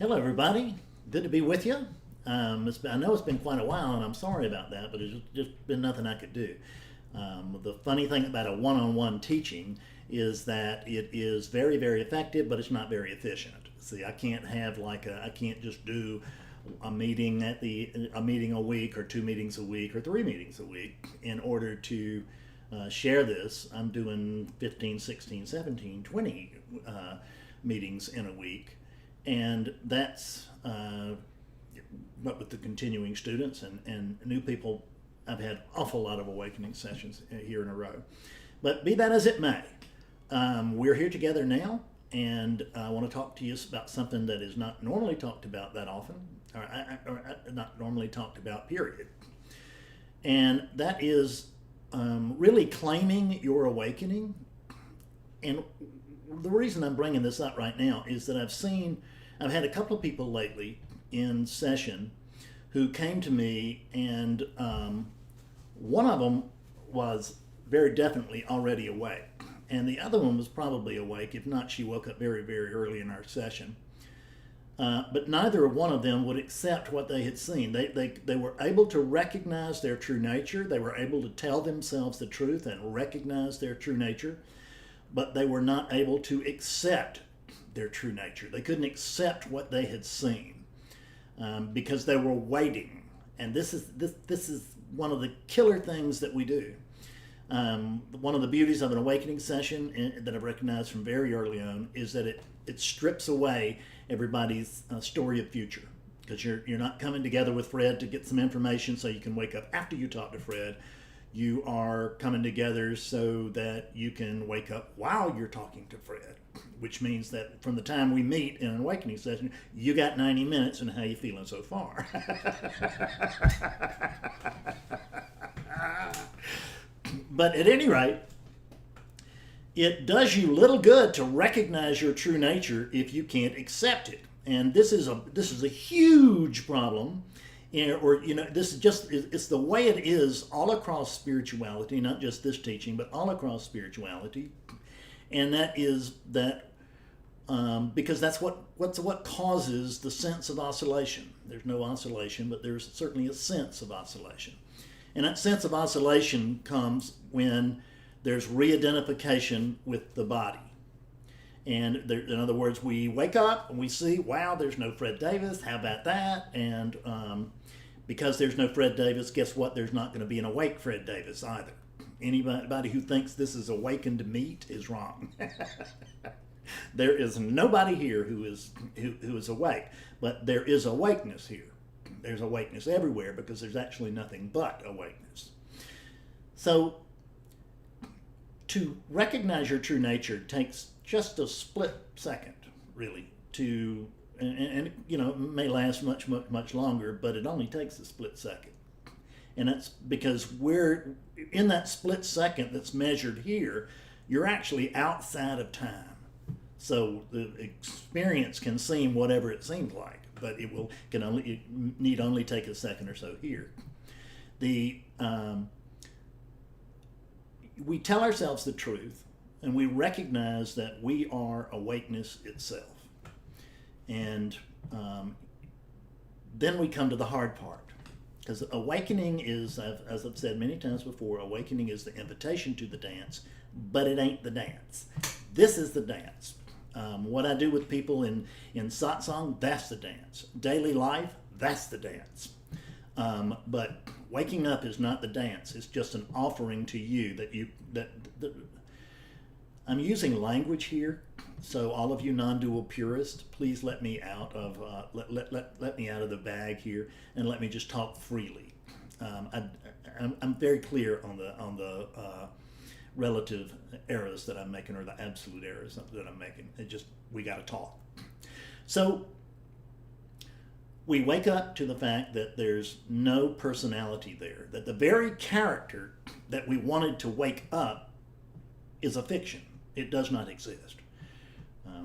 Hello, everybody. Good to be with you. I know it's been quite a while, and I'm sorry about that, but it's just been nothing I could do. The funny thing about a one-on-one teaching is that it is very, very effective, but it's not very efficient. See, I can't just do a meeting a meeting a week or 2 meetings a week or 3 meetings a week in order to share this. I'm doing 15, 16, 17, 20 meetings in a week, and that's but with the continuing students and new people. I've had an awful lot of awakening sessions here in a row. But be that as it may, we're here together now, and I want to talk to you about something that is not normally talked about that often, or not normally talked about, period. And that is really claiming your awakening. And the reason I'm bringing this up right now is that I've had a couple of people lately in session who came to me, and one of them was very definitely already awake, and the other one was probably awake. If not, she woke up very, very early in our session. But neither one of them would accept what they had seen. They were able to recognize their true nature. They were able to tell themselves the truth and recognize their true nature, but they were not able to accept their true nature. They couldn't accept what they had seen. Because they were waiting, and this is one of the killer things that we do. One of the beauties of an awakening session that I've recognized from very early on is that it strips away everybody's story of future, because you're not coming together with Fred to get some information so you can wake up after you talk to Fred. You are coming together so that you can wake up while you're talking to Fred, which means that from the time we meet in an awakening session, you got 90 minutes, and how you feeling so far? But at any rate, it does you little good to recognize your true nature if you can't accept it. And this is a huge problem. It's the way it is all across spirituality, not just this teaching, but all across spirituality. And that is that because that's what causes the sense of oscillation. There's no oscillation, but there's certainly a sense of oscillation. And that sense of oscillation comes when there's re-identification with the body. And in other words, we wake up and we see, wow, there's no Fred Davis. How about that? And because there's no Fred Davis, guess what? There's not going to be an awake Fred Davis either. Anybody who thinks this is awakened meat is wrong. There is nobody here who is awake, but there is awakeness here. There's awakeness everywhere, because there's actually nothing but awakeness. So to recognize your true nature takes just a split second, really, and it may last much, much, much longer, but it only takes a split second. And that's because we're in that split second that's measured here, you're actually outside of time. So the experience can seem whatever it seems like, but it need only take a second or so here. We tell ourselves the truth, and we recognize that we are awakeness itself. And then we come to the hard part. Because awakening is, as I've said many times before, awakening is the invitation to the dance, but it ain't the dance. This is the dance. What I do with people in satsang, that's the dance. Daily life, that's the dance. But waking up is not the dance. It's just an offering to you that I'm using language here, so all of you non-dual purists, please let me out of let me out of the bag here, and let me just talk freely. I'm very clear on the relative errors that I'm making, or the absolute errors that I'm making. We got to talk. So we wake up to the fact that there's no personality there, that the very character that we wanted to wake up is a fiction. It does not exist.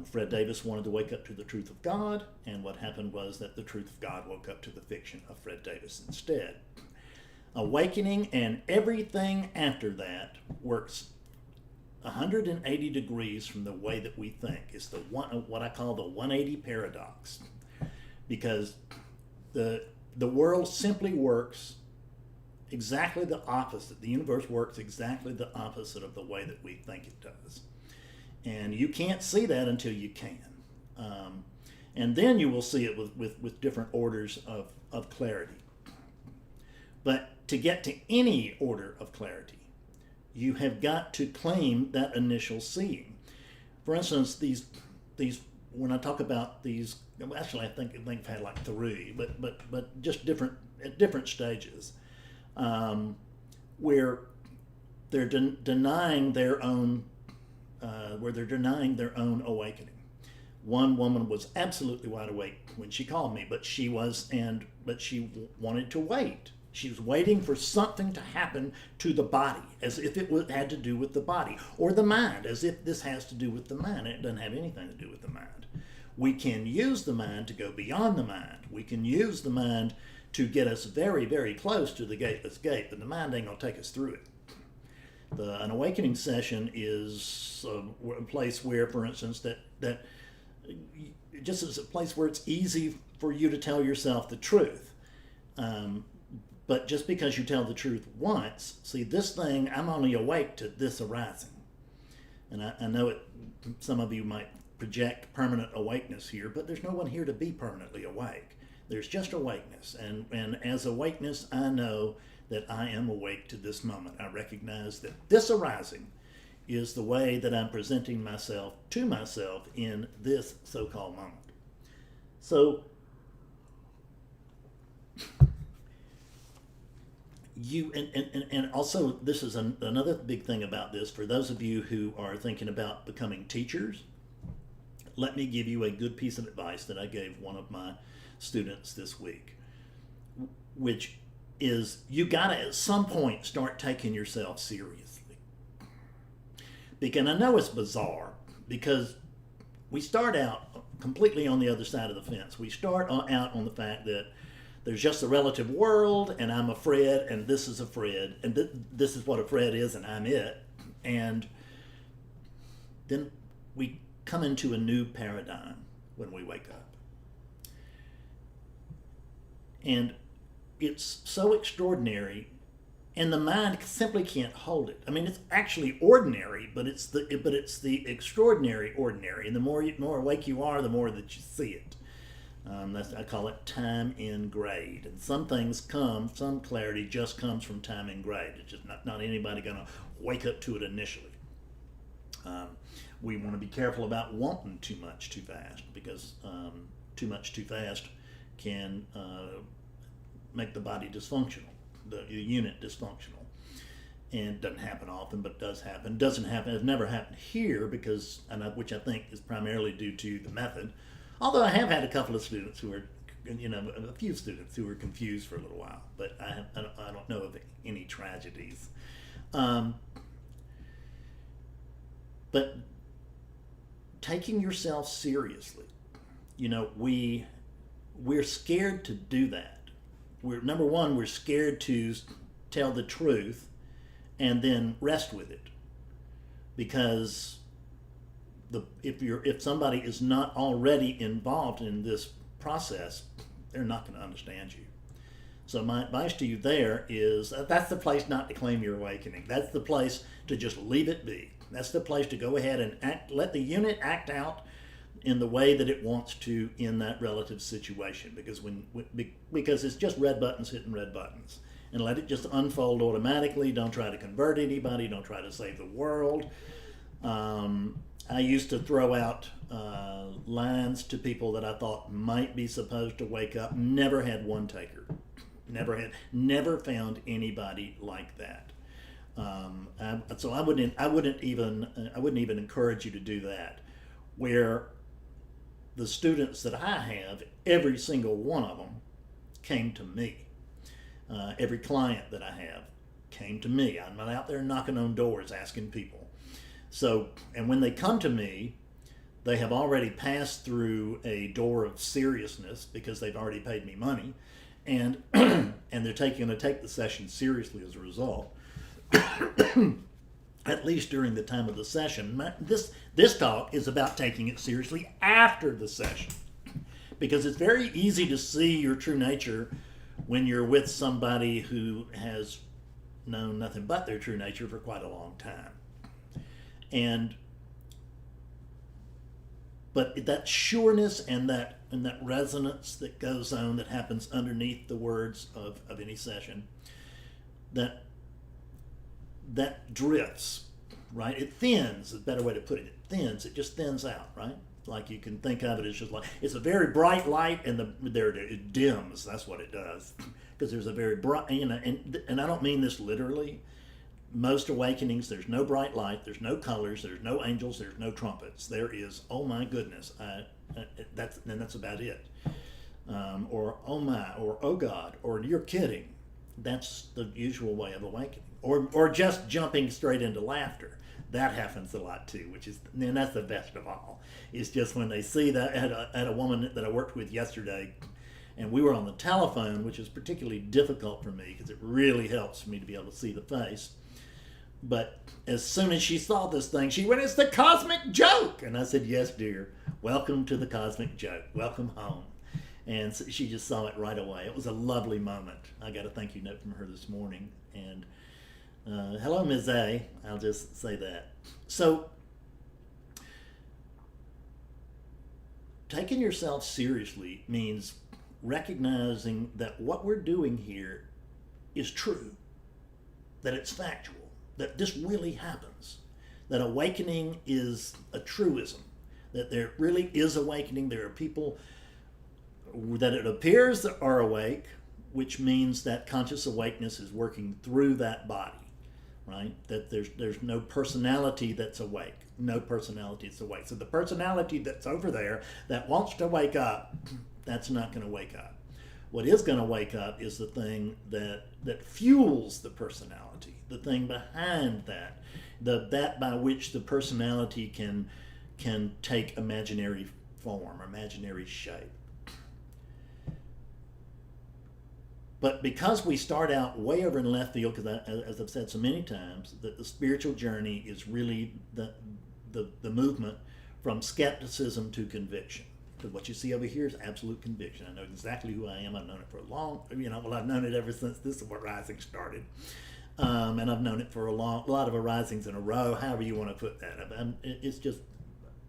Fred Davis wanted to wake up to the truth of God, and what happened was that the truth of God woke up to the fiction of Fred Davis instead. Awakening and everything after that works 180 degrees from the way that we think. It's what I call the 180 paradox. because the world simply works exactly the opposite. The universe works exactly the opposite of the way that we think it does. And you can't see that until you can. And then you will see it with different orders of clarity. But to get to any order of clarity, you have got to claim that initial seeing. For instance, these when I talk about these, actually I think I've had like 3, but just at different stages, where they're denying their own awakening. One woman was absolutely wide awake when she called me, but she wanted to wait. She was waiting for something to happen to the body, as if it had to do with the body, or the mind, as if this has to do with the mind. It doesn't have anything to do with the mind. We can use the mind to go beyond the mind. We can use the mind to get us very, very close to the gateless gate, but the mind ain't going to take us through it. An awakening session is a place where, for instance, that just as a place where it's easy for you to tell yourself the truth. But just because you tell the truth once, see, this thing, I'm only awake to this arising. And I know some of you might project permanent awakeness here, but there's no one here to be permanently awake. There's just awakeness. And as awakeness, I know that I am awake to this moment. I recognize that this arising is the way that I'm presenting myself to myself in this so-called moment. So, and also this is another big thing about this, for those of you who are thinking about becoming teachers, let me give you a good piece of advice that I gave one of my students this week, which is you gotta at some point start taking yourself seriously. Because I know it's bizarre, because we start out completely on the other side of the fence. We start out on the fact that there's just a relative world, and I'm a Fred, and this is a Fred, and this is what a Fred is, and I'm it. And then we come into a new paradigm when we wake up. And it's so extraordinary, and the mind simply can't hold it. I mean, it's actually ordinary, but it's the extraordinary ordinary. And the more awake you are, the more that you see it. I call it time in grade. And some clarity just comes from time in grade. It's just not anybody going to wake up to it initially. We want to be careful about wanting too much too fast, because too much too fast can make the body dysfunctional, the unit dysfunctional. And it doesn't happen often, but it does happen. It doesn't happen. It's never happened here which I think is primarily due to the method. Although I have had a couple of students who are, a few students who were confused for a little while, but I don't know of any tragedies. But taking yourself seriously, we're scared to do that. Number one, we're scared to tell the truth and then rest with it, because if somebody is not already involved in this process, they're not going to understand you. So my advice to you there is that's the place not to claim your awakening. That's the place to just leave it be. That's the place to go ahead and let the unit act out in the way that it wants to in that relative situation, because it's just red buttons hitting red buttons, and let it just unfold automatically. Don't try to convert anybody. Don't try to save the world. I used to throw out lines to people that I thought might be supposed to wake up. Never had one taker. Never found anybody like that. So I wouldn't even encourage you to do that. Where the students that I have, every single one of them came to me. Every client that I have came to me. I'm not out there knocking on doors asking people. So, and when they come to me, they have already passed through a door of seriousness, because they've already paid me money, and and they're going to take the session seriously as a result. At least during the time of the session. This talk is about taking it seriously after the session, Because it's very easy to see your true nature when you're with somebody who has known nothing but their true nature for quite a long time. But that sureness and that resonance that goes on, that happens underneath the words of any session, that drifts, right? It thins, is a better way to put it. It thins, it just thins out, right? Like you can think of it as just like, it's a very bright light and it dims, that's what it does. Because there's a very bright, and I don't mean this literally. Most awakenings, there's no bright light, there's no colors, there's no angels, there's no trumpets. There is, oh my goodness, that's about it. Or oh my, or oh God, or you're kidding. That's the usual way of awakening. Or just jumping straight into laughter. That happens a lot too, and that's the best of all. It's just when they see that. I had a woman that I worked with yesterday, and we were on the telephone, which is particularly difficult for me because it really helps me to be able to see the face. But as soon as she saw this thing, she went, "It's the cosmic joke!" And I said, "Yes, dear. Welcome to the cosmic joke. Welcome home." And so she just saw it right away. It was a lovely moment. I got a thank you note from her this morning. And hello, Ms. A. I'll just say that. So, taking yourself seriously means recognizing that what we're doing here is true, that it's factual, that this really happens, that awakening is a truism, that there really is awakening. There are people that it appears that are awake, which means that conscious awakeness is working through that body, right? That there's no personality that's awake. No personality is awake. So the personality that's over there that wants to wake up, that's not going to wake up. What is going to wake up is the thing that fuels the personality, the thing behind that by which the personality can take imaginary form, imaginary shape. But because we start out way over in left field, because as I've said so many times, that the spiritual journey is really the movement from skepticism to conviction. Because what you see over here is absolute conviction. I know exactly who I am. I've known it for a long, I've known it ever since this arising started. And I've known it for a lot of arisings in a row, however you want to put that. It's just,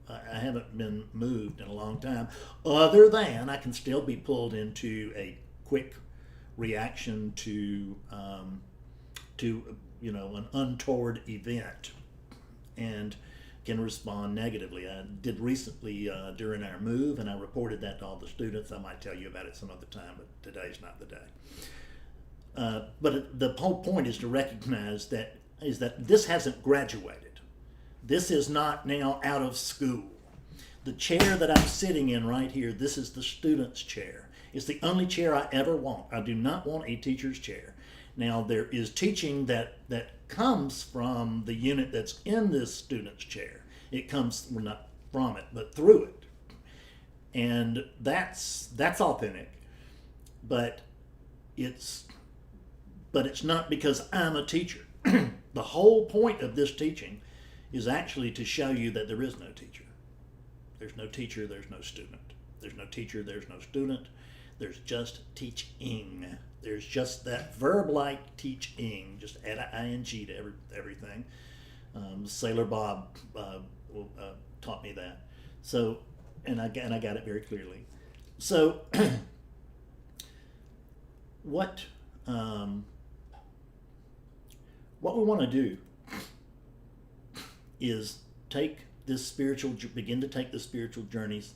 I haven't been moved in a long time, other than I can still be pulled into a quick reaction to an untoward event, and can respond negatively. I did recently during our move, and I reported that to all the students. I might tell you about it some other time, but today's not the day. But the whole point is to recognize that this hasn't graduated. This is not now out of school. The chair that I'm sitting in right here, this is the student's chair. It's the only chair I ever want. I do not want a teacher's chair. Now, there is teaching that comes from the unit that's in this student's chair. It comes, well, not from it, but through it. And that's authentic. But it's not because I'm a teacher. The whole point of this teaching is actually to show you that there is no teacher. There's no teacher, there's no student. There's no teacher, there's no student. There's just teaching. There's just that verb-like teaching. Just add an ing to everything. Sailor Bob taught me that. So, and I got it very clearly. So, what we want to do is begin to take the spiritual journeys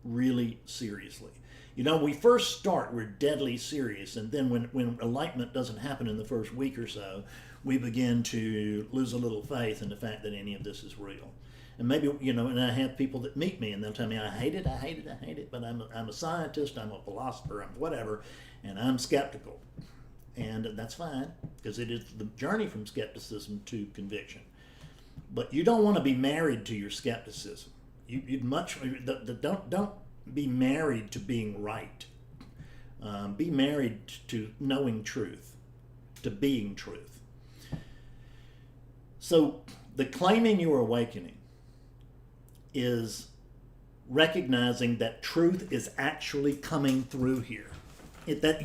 really seriously. We first start, we're deadly serious, and then when enlightenment doesn't happen in the first week or so, we begin to lose a little faith in the fact that any of this is real. And maybe, and I have people that meet me and they'll tell me, I hate it, but I'm a scientist, I'm a philosopher, I'm whatever, and I'm skeptical. And that's fine, because it is the journey from skepticism to conviction. But you don't want to be married to your skepticism. You'd much, don't be married to being right. Be married to knowing truth, to being truth. So the claiming you are awakening is recognizing that truth is actually coming through here. That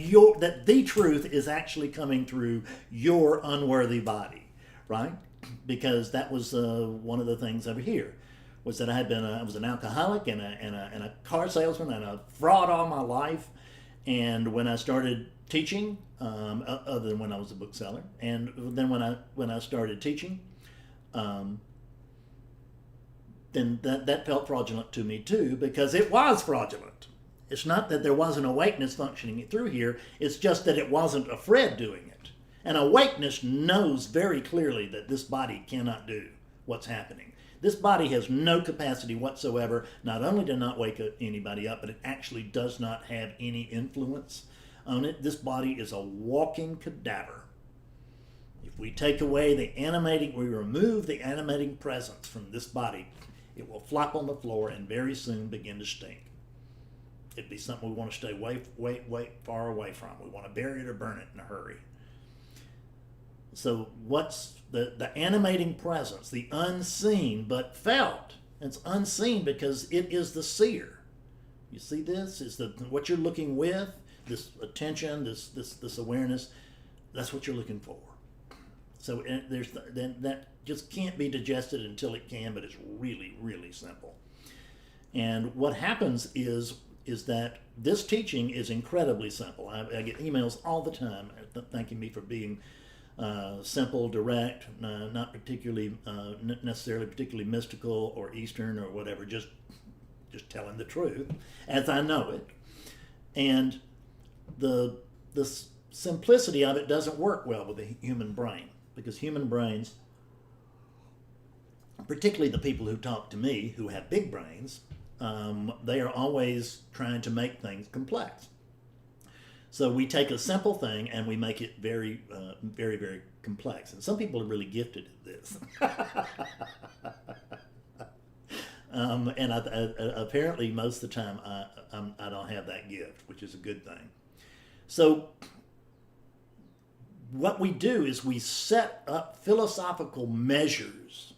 the truth is actually coming through your unworthy body, right? Because that was one of the things over here, was that I was an alcoholic and a car salesman and a fraud all my life. And when I started teaching, other than when I was a bookseller, and then when I started teaching, then that felt fraudulent to me too, because it was fraudulent. It's not that there wasn't awakeness functioning through here, it's just that it wasn't a Fred doing it. And awakeness knows very clearly that this body cannot do what's happening. This body has no capacity whatsoever, not only to not wake anybody up, but it actually does not have any influence on it. This body is a walking cadaver. If we take away we remove the animating presence from this body, it will flop on the floor and very soon begin to stink. It'd be something we want to stay way far away from. We want to bury it or burn it in a hurry. So what's the animating presence, the unseen but felt? It's unseen because it is the seer. You see this? Is what you're looking with, this attention, this awareness, that's what you're looking for. So that just can't be digested until it can, but it's really, really simple. And what happens is that this teaching is incredibly simple. I get emails all the time thanking me for being simple, direct, not particularly necessarily particularly mystical or Eastern or whatever, just telling the truth as I know it. And the simplicity of it doesn't work well with the human brain, because human brains, particularly the people who talk to me who have big brains, they are always trying to make things complex. So we take a simple thing and we make it very, very, very complex. And some people are really gifted at this. And apparently most of the time I don't have that gift, which is a good thing. So what we do is we set up philosophical measures.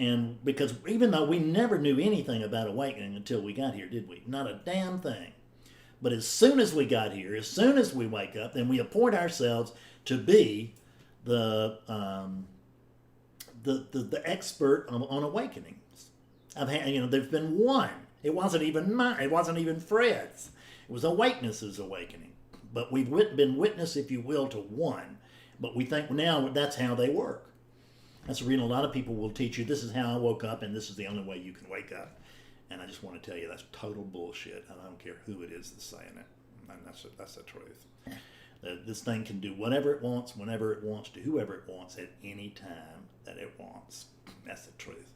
And because even though we never knew anything about awakening until we got here, did we? Not a damn thing. But as soon as we got here, as soon as we wake up, then we appoint ourselves to be the expert on awakenings. There's been one. It wasn't even mine. It wasn't even Fred's. It was Awakeness's awakening. But we've been witness, if you will, to one. But we think now that's how they work. That's the reason a lot of people will teach you, this is how I woke up and this is the only way you can wake up. And I just want to tell you that's total bullshit. I don't care who it is that's saying it. And that's the truth. This thing can do whatever it wants, whenever it wants, to whoever it wants, at any time that it wants. That's the truth.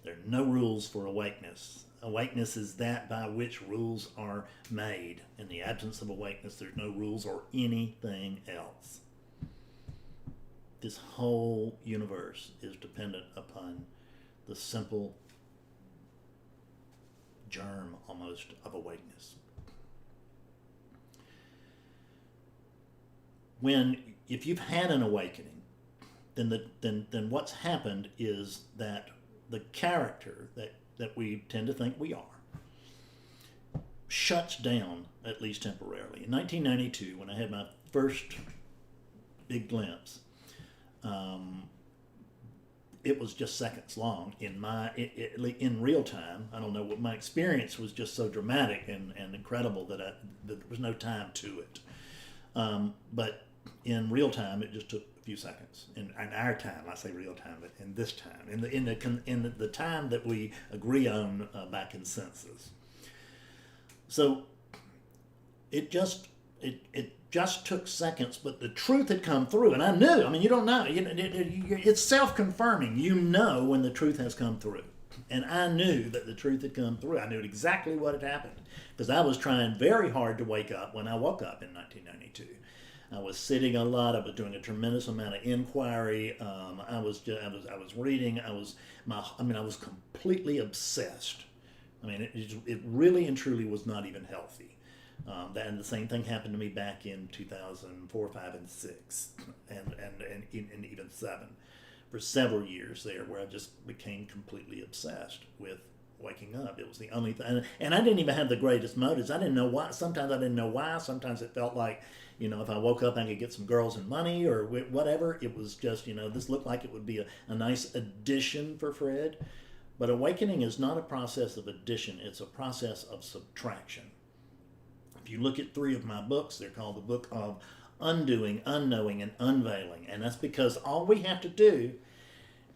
There are no rules for awakeness. Awakeness is that by which rules are made. In the absence of awakeness, there's no rules or anything else. This whole universe is dependent upon the simple germ, almost, of awakeness. If you've had an awakening, then what's happened is that the character that we tend to think we are shuts down, at least temporarily. In 1992, when I had my first big glimpse, it was just seconds long in real time. I don't know what my experience was, just so dramatic and incredible that there was no time to it. But in real time, it just took a few seconds. In our time, I say real time, but in this time, in the time that we agree on by consensus. So it just took seconds, but the truth had come through, and I knew. I mean, you don't know. It's self-confirming. You know when the truth has come through. And I knew that the truth had come through. I knew exactly what had happened, because I was trying very hard to wake up when I woke up in 1992. I was sitting a lot. I was doing a tremendous amount of inquiry. I was reading. I was completely obsessed. I mean, it really and truly was not even healthy. And the same thing happened to me back in 2004, 5, and 6, and even 7, for several years there, where I just became completely obsessed with waking up. It was the only thing. And I didn't even have the greatest motives. I didn't know why. Sometimes I didn't know why. Sometimes it felt like, if I woke up, I could get some girls and money or whatever. It was just, this looked like it would be a nice addition for Fred. But awakening is not a process of addition. It's a process of subtraction. If you look at 3 of my books, they're called the book of undoing, unknowing, and unveiling. And that's because all we have to do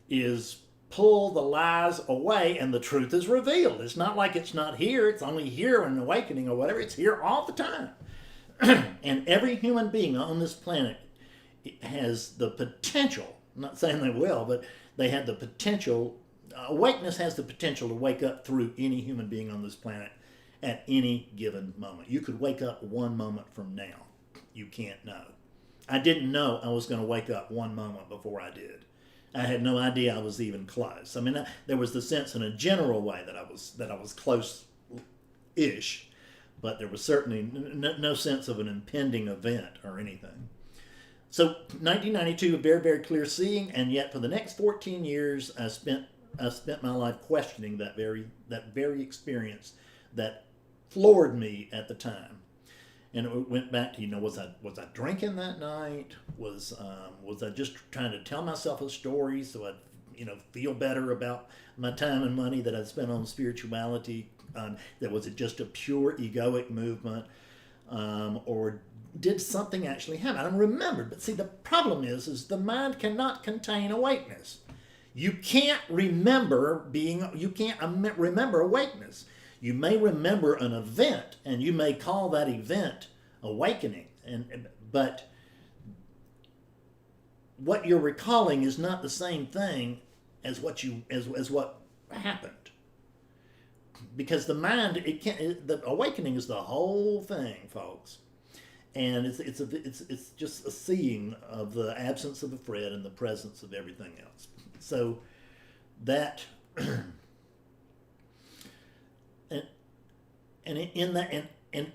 is pull the lies away and the truth is revealed. It's not like it's not here. It's only here in awakening or whatever. It's here all the time. And every human being on this planet has the potential, I'm not saying they will, but they have the potential. Awakeness has the potential to wake up through any human being on this planet at any given moment. You could wake up one moment from now. You can't know. I didn't know I was going to wake up one moment before I did. I had no idea I was even close. I mean, there was the sense in a general way that I was close-ish, but there was certainly no sense of an impending event or anything. So 1992, a very, very clear seeing, and yet for the next 14 years, I spent my life questioning that very experience that floored me at the time. And it went back to, was I drinking that night? Was I just trying to tell myself a story so I'd feel better about my time and money that I'd spent on spirituality? Was it just a pure egoic movement, or did something actually happen? I don't remember. But see, the problem is the mind cannot contain awakeness. You can't remember remember awakeness. You may remember an event, and you may call that event awakening, but what you're recalling is not the same thing as what happened. Because the mind, the awakening is the whole thing, folks, and it's just a seeing of the absence of the Fred and the presence of everything else. So that. And in that, and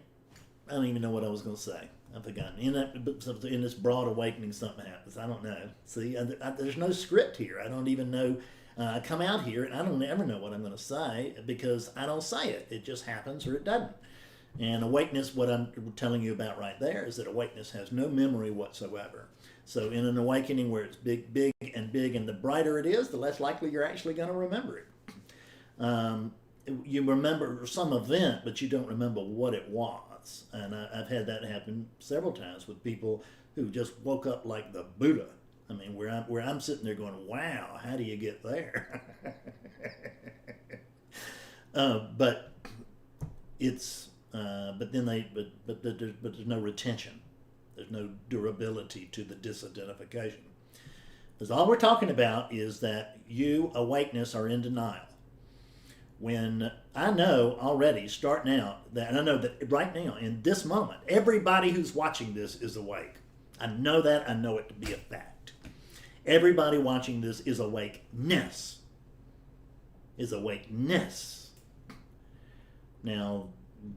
I don't even know what I was going to say. I've forgotten. In this broad awakening, something happens. I don't know. See, there's no script here. I don't even know. I come out here and I don't ever know what I'm going to say because I don't say it. It just happens or it doesn't. And awakeness, what I'm telling you about right there, is that awakeness has no memory whatsoever. So in an awakening where it's big, and the brighter it is, the less likely you're actually going to remember it. You remember some event, but you don't remember what it was. And I've had that happen several times with people who just woke up like the Buddha. I mean, where I'm sitting there going, "Wow, how do you get there?" But it's but there's no retention. There's no durability to the disidentification. Because all we're talking about is that you, awakeness, are in denial. When I know already, starting out, and I know that right now, in this moment, everybody who's watching this is awake. I know that. I know it to be a fact. Everybody watching this is awakeness. Now,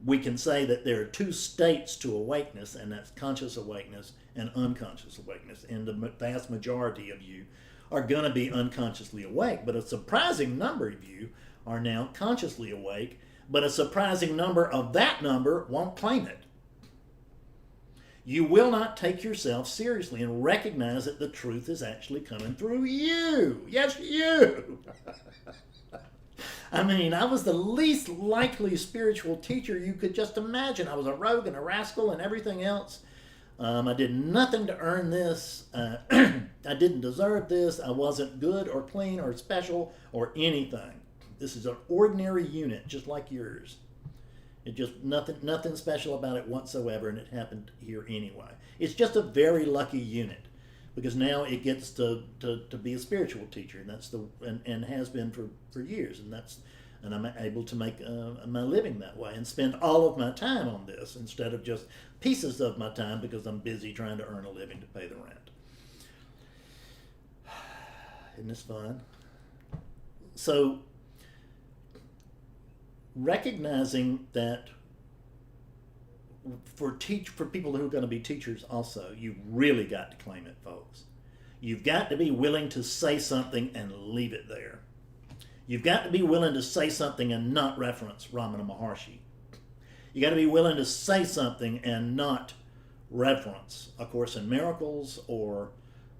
we can say that there are 2 states to awakeness, and that's conscious awakeness and unconscious awakeness. And the vast majority of you are going to be unconsciously awake, but a surprising number of you are now consciously awake, but a surprising number of that number won't claim it. You will not take yourself seriously and recognize that the truth is actually coming through you. Yes, you. I mean, I was the least likely spiritual teacher you could just imagine. I was a rogue and a rascal and everything else. I did nothing to earn this. I didn't deserve this. I wasn't good or clean or special or anything. This is an ordinary unit, just like yours. It just nothing special about it whatsoever, and it happened here anyway. It's just a very lucky unit, because now it gets to be a spiritual teacher, and that's and has been for years, and I'm able to make my living that way and spend all of my time on this instead of just pieces of my time because I'm busy trying to earn a living to pay the rent. Isn't this fun? So, recognizing that for people who are going to be teachers also, you've really got to claim it, folks. You've got to be willing to say something and leave it there. You've got to be willing to say something and not reference Ramana Maharshi. You got to be willing to say something and not reference A Course in Miracles or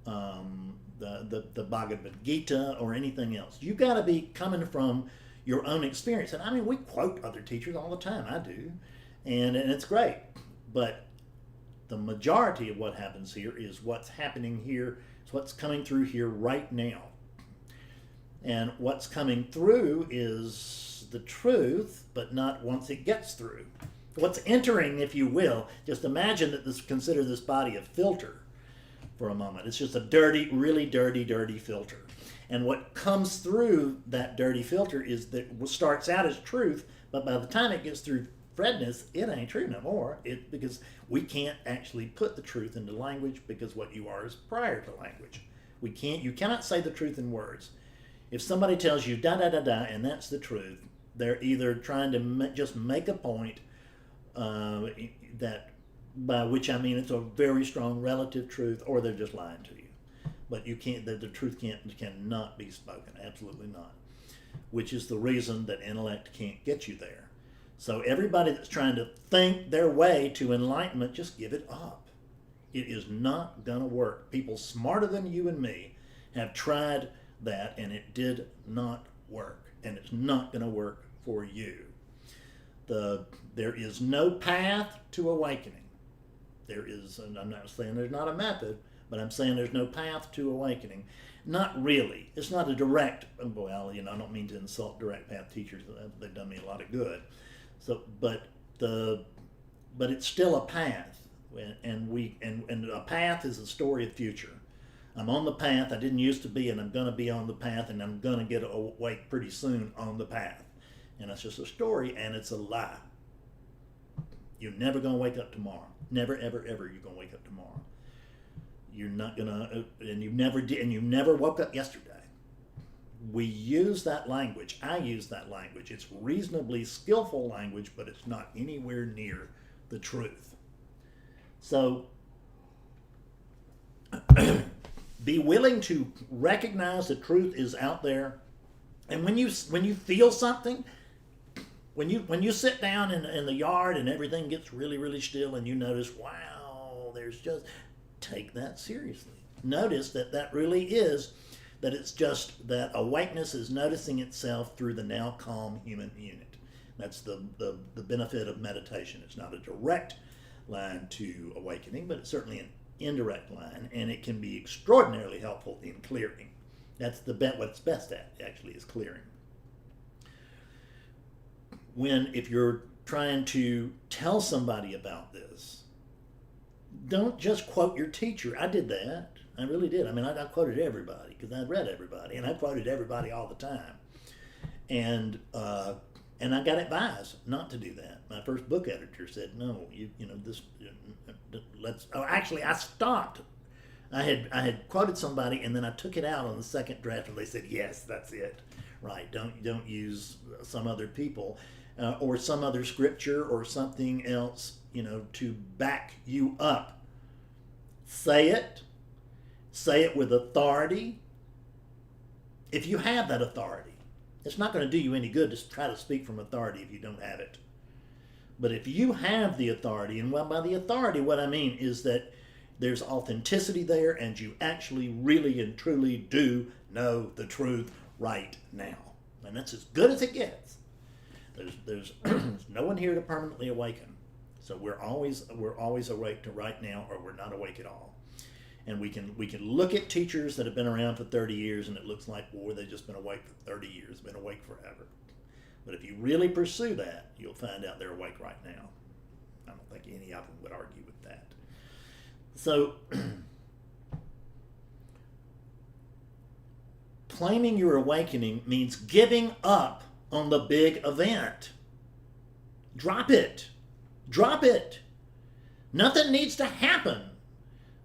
the Bhagavad Gita or anything else. You got to be coming from your own experience. And I mean, we quote other teachers all the time. I do, and it's great. But the majority of what happens here is what's happening here. It's what's coming through here right now. And what's coming through is the truth, but not once it gets through. What's entering, if you will, just imagine that consider this body a filter for a moment. It's just a dirty, really dirty, dirty filter. And what comes through that dirty filter is that what starts out as truth, but by the time it gets through Fredness, it ain't true no more. Because we can't actually put the truth into language, because what you are is prior to language. You cannot say the truth in words. If somebody tells you da da da da and that's the truth, they're either trying to just make a point that, by which I mean it's a very strong relative truth, or they're just lying to you. But you can't. The truth cannot be spoken. Absolutely not. Which is the reason that intellect can't get you there. So everybody that's trying to think their way to enlightenment, just give it up. It is not gonna work. People smarter than you and me have tried that, and it did not work, and it's not going to work for you. There is no path to awakening. There is, and I'm not saying there's not a method, but I'm saying there's no path to awakening. Not really. It's not a direct, well, I don't mean to insult direct path teachers. They've done me a lot of good. So, but it's still a path, and a path is a story of future. I'm on the path. I didn't used to be, and I'm going to be on the path, and I'm going to get awake pretty soon on the path. And that's just a story, and it's a lie. You're never going to wake up tomorrow. Never, ever, ever you're going to wake up tomorrow. You're not going to, and you never did, and you never woke up yesterday. We use that language. I use that language. It's reasonably skillful language, but it's not anywhere near the truth. So, be willing to recognize the truth is out there, and when you feel something, when you sit down in the yard and everything gets really, really still, and you notice, wow, take that seriously. Notice that really is, that it's just that awakeness is noticing itself through the now calm human unit. That's the benefit of meditation. It's not a direct line to awakening, but it's certainly an indirect line, and it can be extraordinarily helpful in clearing. That's what it's best at, actually, is clearing. If you're trying to tell somebody about this, don't just quote your teacher. I did that. I really did. I mean, I quoted everybody because I read everybody, and I quoted everybody all the time. And I got advised not to do that. My first book editor said, "No, actually, I stopped. I had quoted somebody, and then I took it out on the second draft, and they said, "Yes, that's it. Right? Don't use some other people or some other scripture or something else, to back you up. Say it. Say it with authority. If you have that authority." It's not going to do you any good to try to speak from authority if you don't have it. But if you have the authority, and by the authority, what I mean is that there's authenticity there, and you actually really and truly do know the truth right now. And that's as good as it gets. There's no one here to permanently awaken. So we're always awake to right now, or we're not awake at all. And we can look at teachers that have been around for 30 years, and it looks like, boy, they've just been awake for 30 years, been awake forever. But if you really pursue that, you'll find out they're awake right now. I don't think any of them would argue with that. So, claiming your awakening means giving up on the big event. Drop it. Drop it. Nothing needs to happen.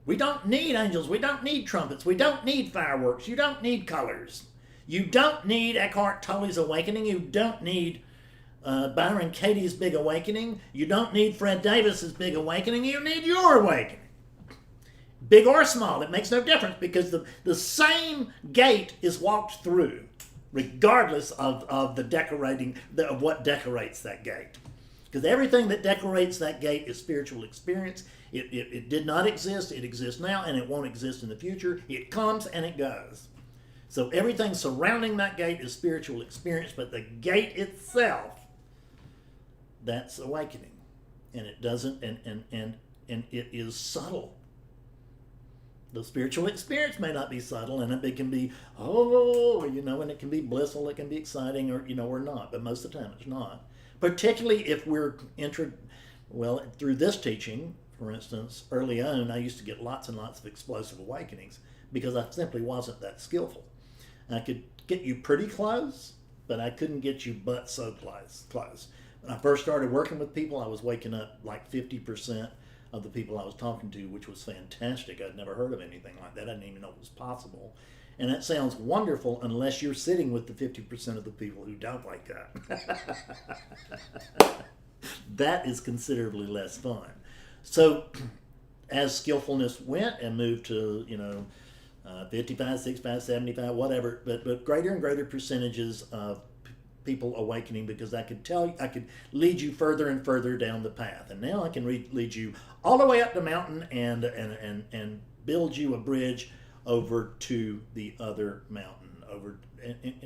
We don't need angels. We don't need trumpets. We don't need fireworks. You don't need colors. You don't need Eckhart Tolle's awakening. You don't need Byron Katie's big awakening. You don't need Fred Davis's big awakening. You need your awakening. Big or small, it makes no difference, because the same gate is walked through. regardless of the decorating, of what decorates that gate. Because everything that decorates that gate is spiritual experience. It did not exist, it exists now, and it won't exist in the future. It comes and it goes. So everything surrounding that gate is spiritual experience, but the gate itself, that's awakening. And it doesn't, and it is subtle. The spiritual experience may not be subtle, and it can be, and it can be blissful, it can be exciting, or not, but most of the time it's not. Particularly if we're through this teaching, for instance, early on, I used to get lots and lots of explosive awakenings because I simply wasn't that skillful. I could get you pretty close, but I couldn't get you but so close. When I first started working with people, I was waking up like 50% of the people I was talking to, which was fantastic. I'd never heard of anything like that. I didn't even know it was possible. And that sounds wonderful unless you're sitting with the 50% of the people who don't wake up. That is considerably less fun. So as skillfulness went and moved to, 55, 65, 75, whatever, but greater and greater percentages of people awakening, because I could lead you further and further down the path. And now I can lead you all the way up the mountain and build you a bridge over to the other mountain,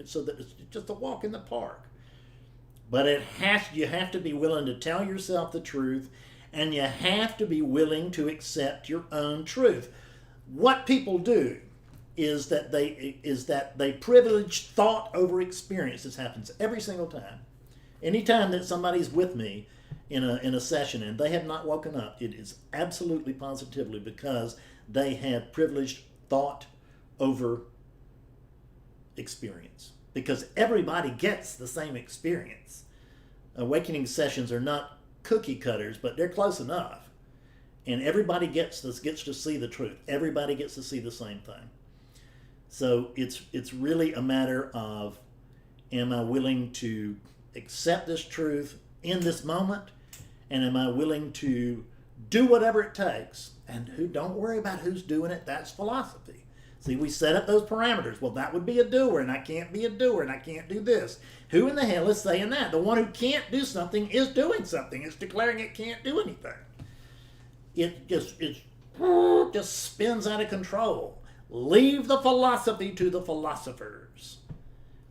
so that it's just a walk in the park. But you have to be willing to tell yourself the truth, and you have to be willing to accept your own truth. What people do is that they privilege thought over experience. This happens every single time. Anytime that somebody's with me in a session and they have not woken up, it is absolutely positively because they have privileged thought over experience. Because everybody gets the same experience. Awakening sessions are not cookie cutters, but they're close enough. And everybody gets to see the truth. Everybody gets to see the same thing. So it's really a matter of, am I willing to accept this truth in this moment? And am I willing to do whatever it takes? And don't worry about who's doing it. That's philosophy. See, we set up those parameters. Well, that would be a doer, and I can't be a doer, and I can't do this. Who in the hell is saying that? The one who can't do something is doing something. It's declaring it can't do anything. It just spins out of control. Leave the philosophy to the philosophers.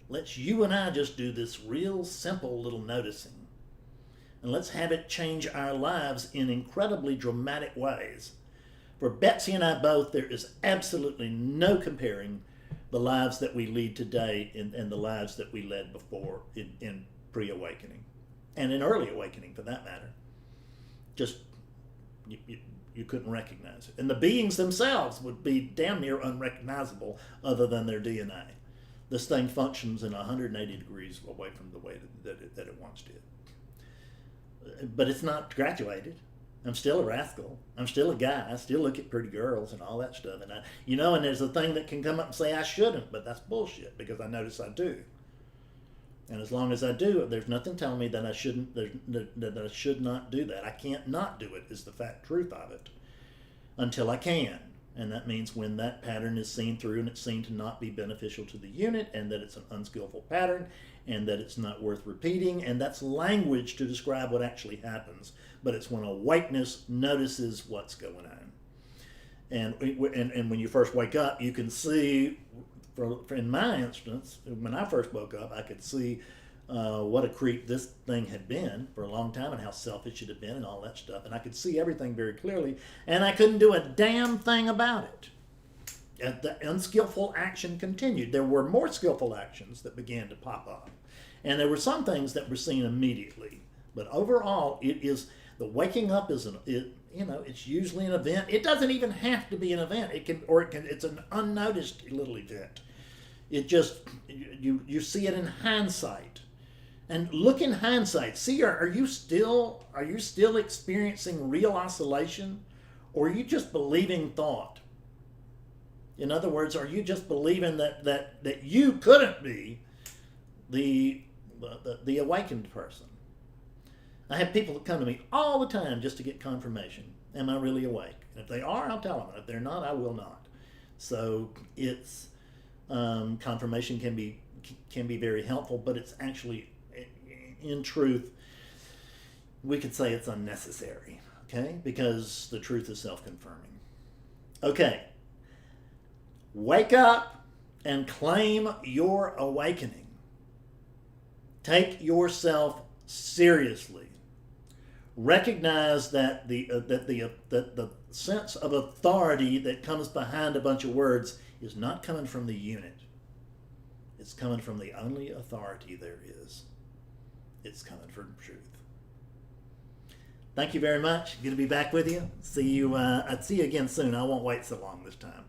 Let's you and I just do this real simple little noticing. And let's have it change our lives in incredibly dramatic ways. For Betsy and I both, there is absolutely no comparing the lives that we lead today and the lives that we led before in pre-awakening. And in early awakening, for that matter. Just, you couldn't recognize it. And the beings themselves would be damn near unrecognizable other than their DNA. This thing functions in 180 degrees away from the way that it once did. But it's not graduated. I'm still a rascal. I'm still a guy. I still look at pretty girls and all that stuff. And and there's a thing that can come up and say I shouldn't, but that's bullshit because I notice I do. And as long as I do, there's nothing telling me that I shouldn't, that I should not do that. I can't not do it is the fact truth of it until I can. And that means when that pattern is seen through and it's seen to not be beneficial to the unit and that it's an unskillful pattern and that it's not worth repeating. And that's language to describe what actually happens. But it's when awakeness notices what's going on. And when you first wake up, you can see, in my instance, when I first woke up, I could see what a creep this thing had been for a long time and how selfish it had been and all that stuff. And I could see everything very clearly, and I couldn't do a damn thing about it. And the unskillful action continued. There were more skillful actions that began to pop up. And there were some things that were seen immediately. But overall, the waking up is it's usually an event. It doesn't even have to be an event. It's an unnoticed little event. It just, you see it in hindsight. And look in hindsight. See, are you still experiencing real oscillation? Or are you just believing thought? In other words, are you just believing that you couldn't be the awakened person? I have people that come to me all the time just to get confirmation. Am I really awake? And if they are, I'll tell them. If they're not, I will not. So it's confirmation can be can be very helpful, but it's actually, in truth, we could say it's unnecessary, okay? Because the truth is self-confirming. Okay. Wake up and claim your awakening. Take yourself seriously. Recognize that the sense of authority that comes behind a bunch of words is not coming from the unit. It's coming from the only authority there is. It's coming from truth. Thank you very much. Good to be back with you. See you. I'd see you again soon. I won't wait so long this time.